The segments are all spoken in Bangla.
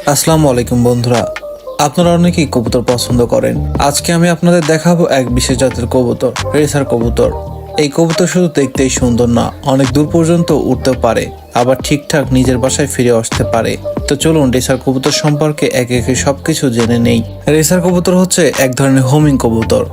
আসসালামু আলাইকুম বন্ধুরা, আপনারা অনেকেই কবুতর পছন্দ করেন। আজকে আমি আপনাদের দেখাবো এক বিশেষ জাতের কবুতর, রেসার কবুতর। এই কবুতর শুধু দেখতেই সুন্দর না, অনেক দূর পর্যন্ত উড়তে পারে, আবার ঠিকঠাক নিজের বাসায় ফিরে আসতে পারে। তো চলুন রেসার কবুতর সম্পর্কে একে একে সবকিছু জেনে নেই। রেসার কবুতর হচ্ছে এক ধরনের হোমিং কবুতর,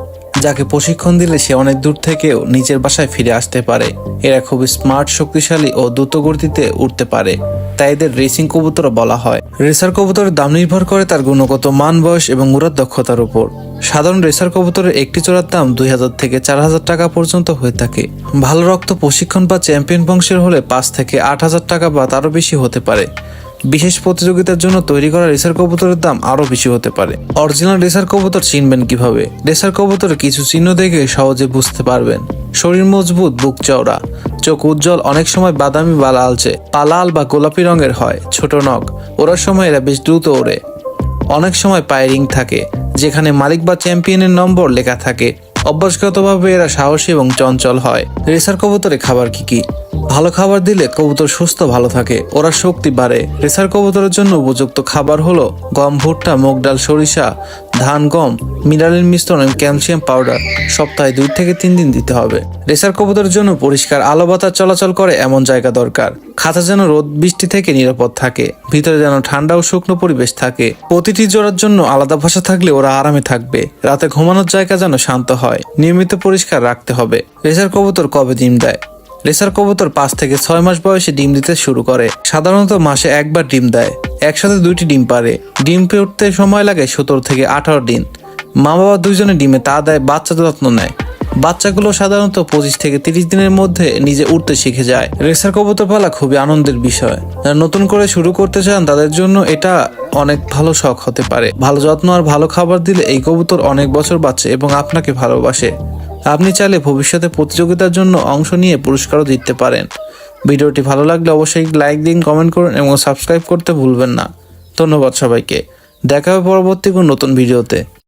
যাকে প্রশিক্ষণ দিলে সে অনেক দূর থেকেও নিজের বাসায় ফিরে আসতে পারে। এরা খুবই স্মার্ট, শক্তিশালী ও দ্রুত গতিতে উঠতে পারে, তাই এদের রেসিং কবুতর বলা হয়। রেসার কবুতরের দাম নির্ভর করে তার গুণগত মান, বয়স এবং উড়ার দক্ষতার উপর। সাধারণ রেসার কবুতরের একটি জোড়ার দাম 2000 থেকে 4000 টাকা পর্যন্ত হয়ে থাকে। ভালো রক্ত, প্রশিক্ষণ বা চ্যাম্পিয়ন বংশের হলে 5 থেকে 8000 টাকা বা তারও বেশি হতে পারে। বিশেষ প্রতিযোগিতার জন্য তৈরি করা রেসার কবুতরের দাম আরো বেশি হতে পারে। অরিজিনাল রেসার কবুতর চিনবেন কিভাবে? রেসার কবুতরের কিছু চিহ্ন দেখে সহজে বুঝতে পারবেন। শরীর মজবুত, বুক চওড়া, চোখ উজ্জ্বল, অনেক সময় বাদামি বা লালচে, পা লাল বা গোলাপি রঙের হয়, ছোট নখ, ওড়ার সময় এরা বেশ দ্রুত ওড়ে। অনেক সময় পায়ে রিং থাকে, যেখানে মালিক বা চ্যাম্পিয়নের নম্বর লেখা থাকে। অভ্যাসগতভাবে এরা সাহসী এবং চঞ্চল হয়। রেসার কবুতরে খাবার কি? ভালো খাবার দিলে কবুতর সুস্থ ভালো থাকে, ওরা শক্তি বাড়ে। রেসার কবুতরের জন্য উপযুক্ত খাবার হলো গম, ভুট্টা, মুগ ডাল, সরিষা, ধান, গম, মিনারেল মিশ্রণ এবং ক্যালসিয়াম পাউডার সপ্তাহে 2 থেকে 3 দিন দিতে হবে। রেসার কবুতরের জন্য পরিষ্কার আলো বাতাস চলাচল করে এমন জায়গা দরকার। খাঁচা যেন রোদ বৃষ্টি থেকে নিরাপদ থাকে, ভিতরে যেন ঠান্ডা ও শুকনো পরিবেশ থাকে। প্রতিটি জোড়ার জন্য আলাদা ভাষা থাকলে ওরা আরামে থাকবে। রাতে ঘুমানোর জায়গা যেন শান্ত হয়। নিয়মিত পরিষ্কার রাখতে হবে। রেসার কবুতর কবে ডিম দেয়? রেসার কবুতর 5 থেকে 6 মাস বয়সে ডিম দিতে শুরু করে। সাধারণত মাসে একবার ডিম দেয়। একসাথে 2টি ডিম পারে। ডিম পেয়ে উঠতে সময় লাগে 17 থেকে 18 দিন। মা বাবা দুইজনে ডিমে তা দেয়, বাচ্চা যত্ন নেয়। বাচ্চাগুলো সাধারণত 25 থেকে 30 দিনের মধ্যে নিজে উঠতে শিখে যায়। রেসার কবুতর পালা খুবই আনন্দের বিষয়। যারা নতুন করে শুরু করতে চান তাদের জন্য এটা অনেক ভালো শখ হতে পারে। ভালো যত্ন আর ভালো খাবার দিলে এই কবুতর অনেক বছর বাঁচে এবং আপনাকে ভালোবাসে। আপনি চাইলে ভবিষ্যতে প্রতিযোগিতার জন্য অংশ নিয়ে পুরস্কারও জিততে পারেন। ভিডিওটি ভালো লাগলে অবশ্যই লাইক দিন, কমেন্ট করুন এবং সাবস্ক্রাইব করতে ভুলবেন না। ধন্যবাদ সবাইকে। দেখা হবে পরবর্তী কোনো নতুন ভিডিওতে।